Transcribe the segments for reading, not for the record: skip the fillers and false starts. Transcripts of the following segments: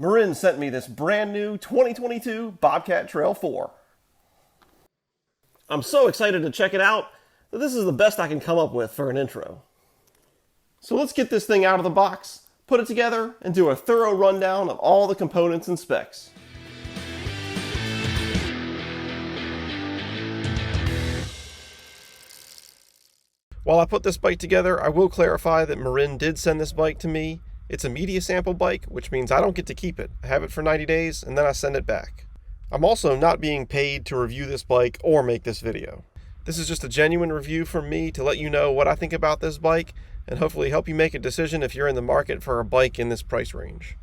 Marin sent me this brand new 2022 Bobcat Trail 4. I'm so excited to check it out that this is the best I can come up with for an intro. So let's get this thing out of the box, put it together, and do a thorough rundown of all the components and specs. While I put this bike together, I will clarify that Marin did send this bike to me. It's a media sample bike, which means I don't get to keep it. I have it for 90 days, and then I send it back. I'm also not being paid to review this bike or make this video. This is just a genuine review from me to let you know what I think about this bike, and hopefully help you make a decision if you're in the market for a bike in this price range.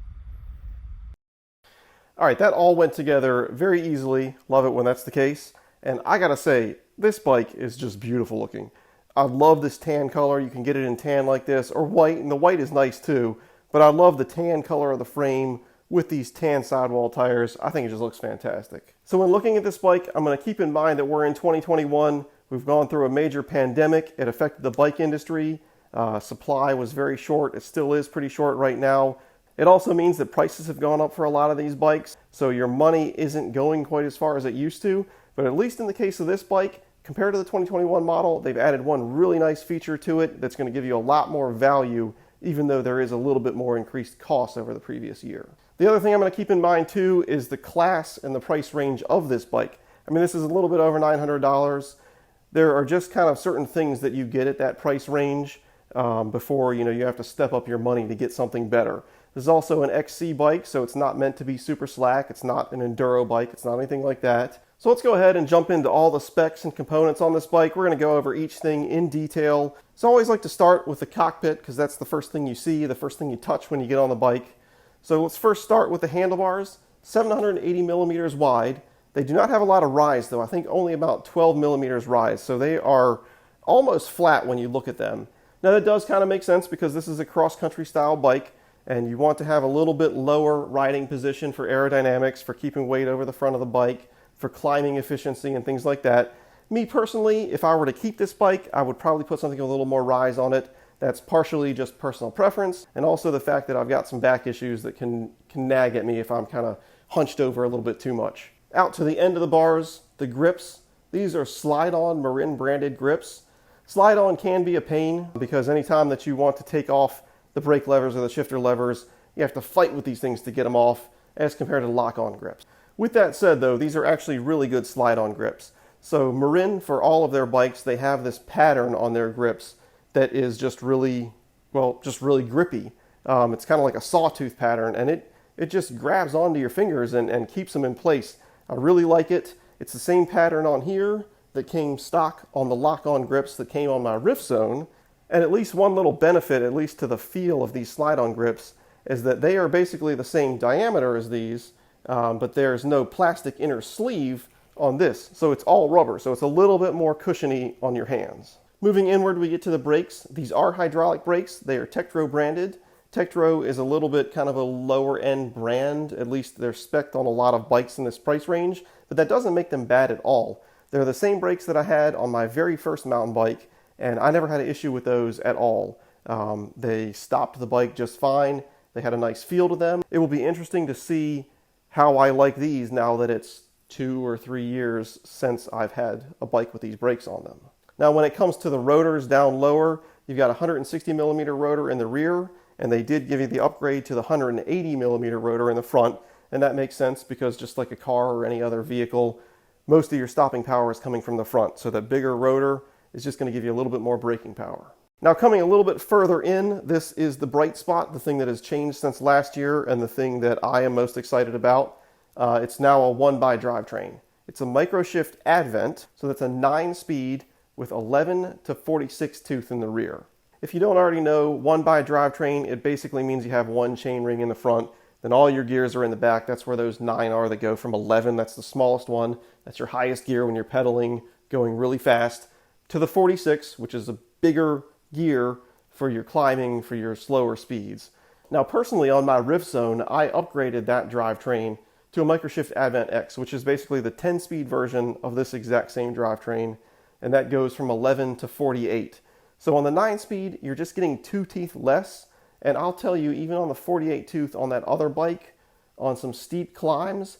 Alright, that all went together very easily. Love it when that's the case. And I gotta say, this bike is just beautiful looking. I love this tan color. You can get it in tan like this, or white, and the white is nice too. But I love the tan color of the frame with these tan sidewall tires. I think it just looks fantastic. So when looking at this bike, I'm going to keep in mind that we're in 2021. We've gone through a major pandemic. It affected the bike industry. Supply was very short. It still is pretty short right now. It also means that prices have gone up for a lot of these bikes, so your money isn't going quite as far as it used to. But at least in the case of this bike, compared to the 2021 model, they've added one really nice feature to it that's going to give you a lot more value, even though there is a little bit more increased cost over the previous year. The other thing I'm going to keep in mind too is the class and the price range of this bike. I mean, this is a little bit over $900. There are just kind of certain things that you get at that price range before you have to step up your money to get something better. This is also an XC bike, so it's not meant to be super slack. It's not an enduro bike. It's not anything like that. So let's go ahead and jump into all the specs and components on this bike. We're going to go over each thing in detail. So I always like to start with the cockpit because that's the first thing you see, the first thing you touch when you get on the bike. So let's first start with the handlebars, 780 millimeters wide. They do not have a lot of rise though. I think only about 12 millimeters rise. So they are almost flat when you look at them. Now that does kind of make sense because this is a cross-country style bike and you want to have a little bit lower riding position for aerodynamics, for keeping weight over the front of the bike, for climbing efficiency and things like that. Me personally, if I were to keep this bike, I would probably put something with a little more rise on it. That's partially just personal preference, and also the fact that I've got some back issues that can nag at me if I'm kind of hunched over a little bit too much. Out to the end of the bars, the grips. These are slide-on Marin branded grips. Slide-on can be a pain because anytime that you want to take off the brake levers or the shifter levers, you have to fight with these things to get them off as compared to lock-on grips. With that said though, these are actually really good slide-on grips. So Marin, for all of their bikes, they have this pattern on their grips that is just really grippy. It's kind of like a sawtooth pattern, and it just grabs onto your fingers and keeps them in place. I really like it. It's the same pattern on here that came stock on the lock-on grips that came on my Rift Zone. And at least one little benefit, at least to the feel of these slide-on grips, is that they are basically the same diameter as these, but there's no plastic inner sleeve on this. So it's all rubber, so it's a little bit more cushiony on your hands. Moving inward, we get to the brakes. These are hydraulic brakes. They are Tektro branded. Tektro is a little bit kind of a lower end brand, at least they're spec'd on a lot of bikes in this price range, but that doesn't make them bad at all. They're the same brakes that I had on my very first mountain bike, and I never had an issue with those at all. They stopped the bike just fine. They had a nice feel to them. It will be interesting to see how I like these now that it's 2 or 3 years since I've had a bike with these brakes on them. Now when it comes to the rotors down lower, you've got a 160 millimeter rotor in the rear, and they did give you the upgrade to the 180 millimeter rotor in the front, and that makes sense because just like a car or any other vehicle, most of your stopping power is coming from the front, so that bigger rotor is just going to give you a little bit more braking power. Now coming a little bit further in, this is the bright spot, the thing that has changed since last year and the thing that I am most excited about. It's now a 1x drivetrain. It's a Microshift Advent, so that's a 9-speed with 11 to 46 tooth in the rear. If you don't already know, 1x drivetrain, it basically means you have one chain ring in the front, then all your gears are in the back. That's where those 9 are that go from 11. That's the smallest one. That's your highest gear when you're pedaling, going really fast, to the 46, which is a bigger gear for your climbing, for your slower speeds. Now personally on my Rift Zone, I upgraded that drivetrain to a Microshift Advent X, which is basically the 10-speed version of this exact same drivetrain, and that goes from 11 to 48. So on the 9-speed, you're just getting 2 teeth less, and I'll tell you, even on the 48 tooth on that other bike, on some steep climbs,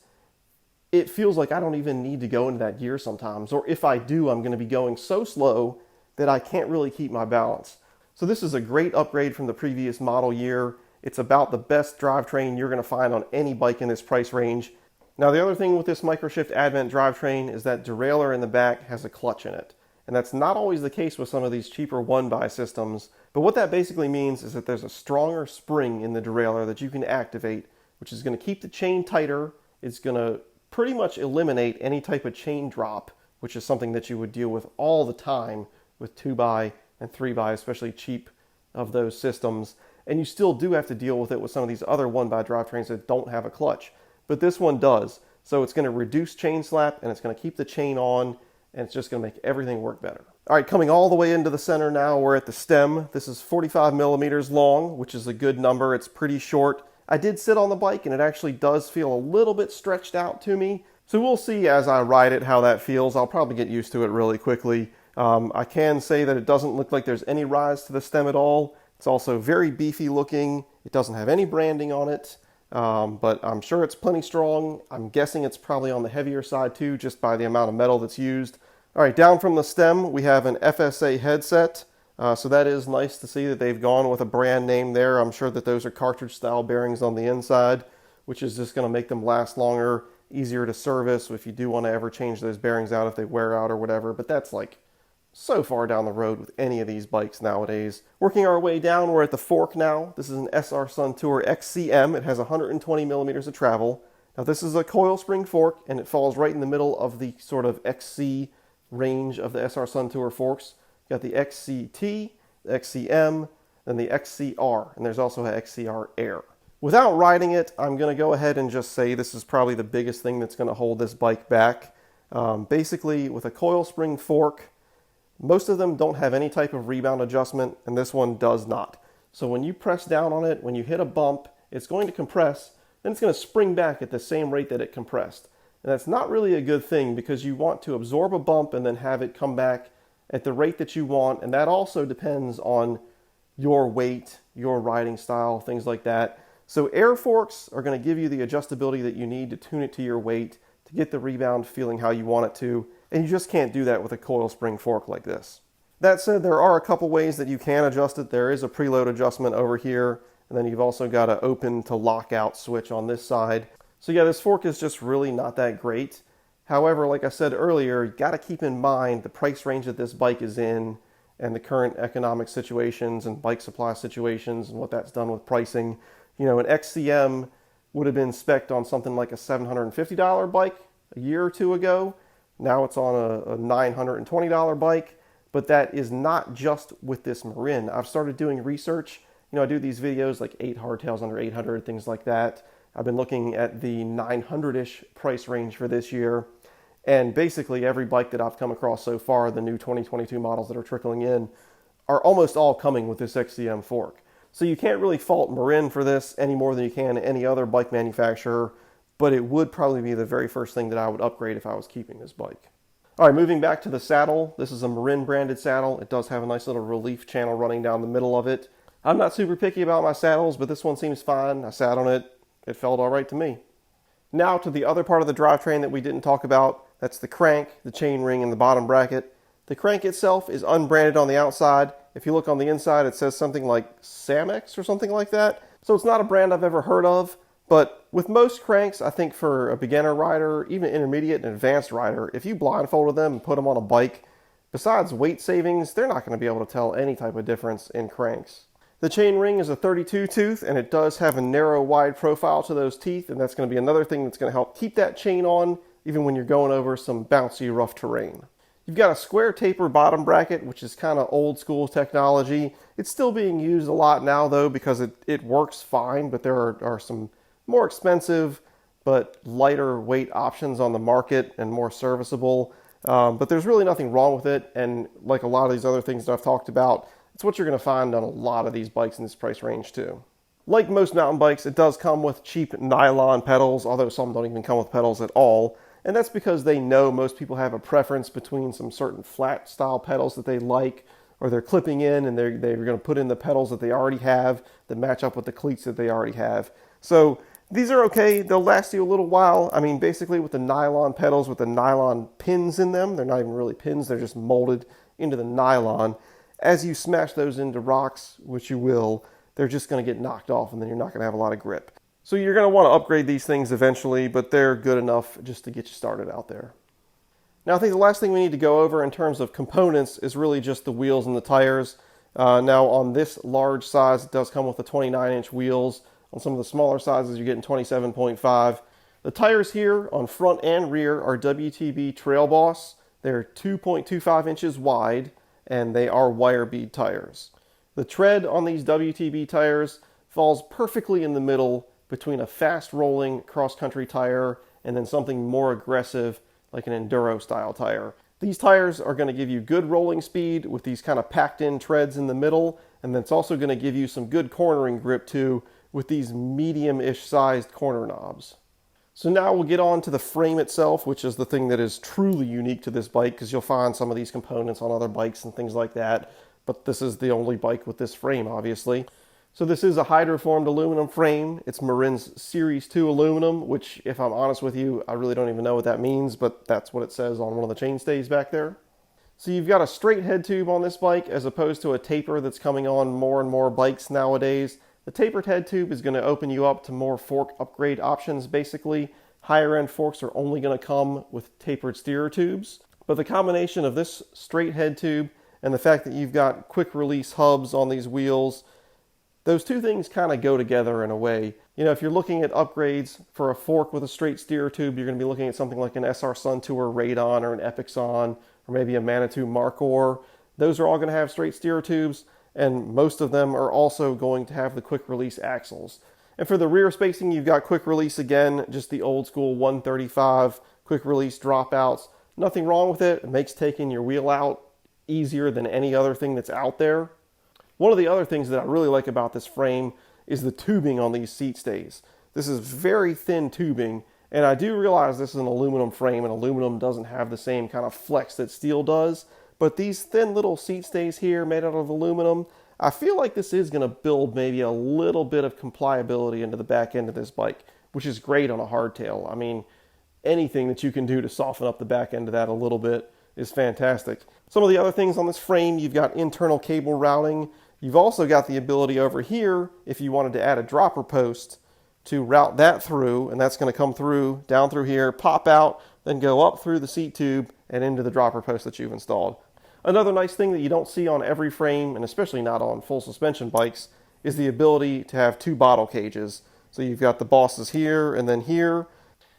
it feels like I don't even need to go into that gear sometimes. Or if I do, I'm going to be going so slow that I can't really keep my balance. So this is a great upgrade from the previous model year. It's about the best drivetrain you're going to find on any bike in this price range. Now the other thing with this Microshift Advent drivetrain is that derailleur in the back has a clutch in it. And that's not always the case with some of these cheaper one-by systems. But what that basically means is that there's a stronger spring in the derailleur that you can activate, which is going to keep the chain tighter. It's going to pretty much eliminate any type of chain drop, which is something that you would deal with all the time with 2x and 3x, especially cheap of those systems. And you still do have to deal with it with some of these other one-by drivetrains that don't have a clutch. But this one does. So it's going to reduce chain slap, and it's going to keep the chain on, and it's just going to make everything work better. All right, coming all the way into the center now, we're at the stem. This is 45 millimeters long, which is a good number. It's pretty short. I did sit on the bike, and it actually does feel a little bit stretched out to me. So we'll see as I ride it how that feels. I'll probably get used to it really quickly. I can say that it doesn't look like there's any rise to the stem at all. It's also very beefy looking. It doesn't have any branding on it, but I'm sure it's plenty strong. I'm guessing it's probably on the heavier side too, just by the amount of metal that's used. All right, down from the stem, we have an FSA headset. So that is nice to see that they've gone with a brand name there. I'm sure that those are cartridge style bearings on the inside, which is just going to make them last longer, easier to service if you do want to ever change those bearings out if they wear out or whatever. But that's like so far down the road with any of these bikes nowadays. Working our way down, we're at the fork now. This is an SR Suntour XCM. It has 120 millimeters of travel. Now this is a coil spring fork, and it falls right in the middle of the sort of XC range of the SR Suntour forks. You got the XCT, the XCM, and the XCR, and there's also an XCR Air. Without riding it, I'm going to go ahead and just say this is probably the biggest thing that's going to hold this bike back. Basically, with a coil spring fork, most of them don't have any type of rebound adjustment, and this one does not. So when you press down on it, when you hit a bump, it's going to compress, then it's going to spring back at the same rate that it compressed. And that's not really a good thing because you want to absorb a bump and then have it come back at the rate that you want, and that also depends on your weight, your riding style, things like that. So air forks are going to give you the adjustability that you need to tune it to your weight to get the rebound feeling how you want it to, and you just can't do that with a coil spring fork like this. That said, there are a couple ways that you can adjust it. There is a preload adjustment over here, and then you've also got an open to lockout switch on this side. So yeah, this fork is just really not that great. However, like I said earlier, you got to keep in mind the price range that this bike is in and the current economic situations and bike supply situations and what that's done with pricing. You know, an XCM would have been spec'd on something like a $750 bike a year or two ago. Now it's on a $920 bike, but that is not just with this Marin. I've started doing research. You know, I do these videos like 8 hardtails under 800, things like that. I've been looking at the 900-ish price range for this year. And basically every bike that I've come across so far, the new 2022 models that are trickling in, are almost all coming with this XCM fork. So you can't really fault Marin for this any more than you can any other bike manufacturer, but it would probably be the very first thing that I would upgrade if I was keeping this bike. All right, moving back to the saddle. This is a Marin branded saddle. It does have a nice little relief channel running down the middle of it. I'm not super picky about my saddles, but this one seems fine. I sat on it. It felt all right to me. Now to the other part of the drivetrain that we didn't talk about. That's the crank, the chain ring, and the bottom bracket. The crank itself is unbranded on the outside. If you look on the inside, it says something like Samex or something like that. So it's not a brand I've ever heard of. But with most cranks, I think for a beginner rider, even intermediate and advanced rider, if you blindfolded them and put them on a bike, besides weight savings, they're not going to be able to tell any type of difference in cranks. The chain ring is a 32 tooth, and it does have a narrow, wide profile to those teeth, and that's going to be another thing that's going to help keep that chain on, even when you're going over some bouncy, rough terrain. You've got a square taper bottom bracket, which is kind of old school technology. It's still being used a lot now, though, because it works fine, but there are some more expensive but lighter weight options on the market and more serviceable. But there's really nothing wrong with it, and like a lot of these other things that I've talked about, it's what you're going to find on a lot of these bikes in this price range too. Like most mountain bikes, it does come with cheap nylon pedals, although some don't even come with pedals at all. And that's because they know most people have a preference between some certain flat style pedals that they like, or they're clipping in and they're going to put in the pedals that they already have that match up with the cleats that they already have. So These are okay. They'll last you a little while. I mean, basically with the nylon pedals with the nylon pins in them, they're not even really pins, they're just molded into the nylon. As you smash those into rocks, which you will, they're just going to get knocked off and then you're not going to have a lot of grip. So you're going to want to upgrade these things eventually, but they're good enough just to get you started out there. Now I think the last thing we need to go over in terms of components is really just the wheels and the tires. Now on this large size, it does come with the 29-inch wheels. On some of the smaller sizes, you're getting 27.5. The tires here on front and rear are WTB Trail Boss. They're 2.25 inches wide, and they are wire bead tires. The tread on these WTB tires falls perfectly in the middle between a fast-rolling cross-country tire and then something more aggressive like an enduro-style tire. These tires are going to give you good rolling speed with these kind of packed-in treads in the middle, and it's also going to give you some good cornering grip too with these medium-ish sized corner knobs. So now we'll get on to the frame itself, which is the thing that is truly unique to this bike, because you'll find some of these components on other bikes and things like that, but this is the only bike with this frame, obviously. So this is a hydroformed aluminum frame. It's Marin's Series 2 aluminum, which, if I'm honest with you, I really don't even know what that means, but that's what it says on one of the chainstays back there. So you've got a straight head tube on this bike as opposed to a taper that's coming on more and more bikes nowadays. The tapered head tube is going to open you up to more fork upgrade options, basically. Higher end forks are only going to come with tapered steerer tubes. But the combination of this straight head tube and the fact that you've got quick release hubs on these wheels, those two things kind of go together in a way. You know, if you're looking at upgrades for a fork with a straight steerer tube, you're going to be looking at something like an SR Suntour Radon or an Epixon or maybe a Manitou Markor. Those are all going to have straight steerer tubes, and most of them are also going to have the quick release axles. And for the rear spacing, you've got quick release again, just the old school 135 quick release dropouts. Nothing wrong with it. It makes taking your wheel out easier than any other thing that's out there. One of the other things that I really like about this frame is the tubing on these seat stays. This is very thin tubing, and I do realize this is an aluminum frame, and aluminum doesn't have the same kind of flex that steel does. But these thin little seat stays here made out of aluminum, I feel like this is going to build maybe a little bit of compliability into the back end of this bike, which is great on a hardtail. I mean, anything that you can do to soften up the back end of that a little bit is fantastic. Some of the other things on this frame, you've got internal cable routing. You've also got the ability over here, if you wanted to add a dropper post, to route that through, and that's going to come through, down through here, pop out, then go up through the seat tube and into the dropper post that you've installed. Another nice thing that you don't see on every frame, and especially not on full suspension bikes, is the ability to have two bottle cages. So you've got the Bosses here and then here.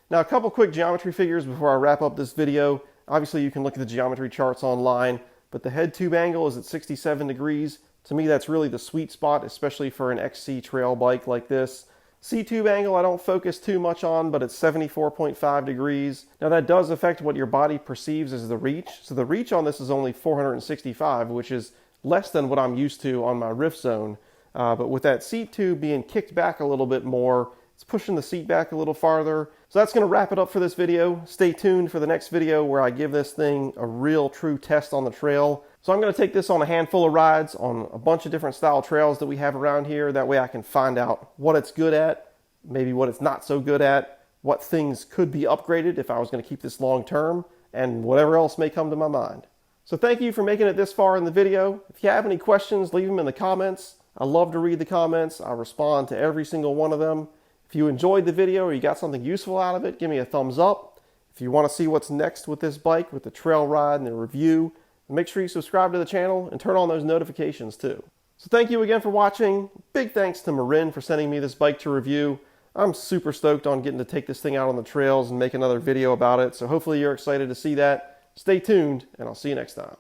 Now a couple quick geometry figures before I wrap up this video. Obviously you can look at the geometry charts online, but the head tube angle is at 67 degrees. To me that's really the sweet spot, especially for an XC trail bike like this. C-tube angle I don't focus too much on, but it's 74.5 degrees. Now that does affect what your body perceives as the reach. So the reach on this is only 465, which is less than what I'm used to on my Rift Zone. But with that seat tube being kicked back a little bit more, it's pushing the seat back a little farther. So that's going to wrap it up for this video. Stay tuned for the next video where I give this thing a real true test on the trail. So I'm going to take this on a handful of rides on a bunch of different style trails that we have around here. That way I can find out what it's good at, maybe what it's not so good at, what things could be upgraded if I was going to keep this long term, and whatever else may come to my mind. So thank you for making it this far in the video. If you have any questions, leave them in the comments. I love to read the comments. I respond to every single one of them. If you enjoyed the video or you got something useful out of it, give me a thumbs up. If you want to see what's next with this bike, with the trail ride and the review, make sure you subscribe to the channel and turn on those notifications too. So thank you again for watching. Big thanks to Marin for sending me this bike to review. I'm super stoked on getting to take this thing out on the trails and make another video about it. So hopefully you're excited to see that. Stay tuned, and I'll see you next time.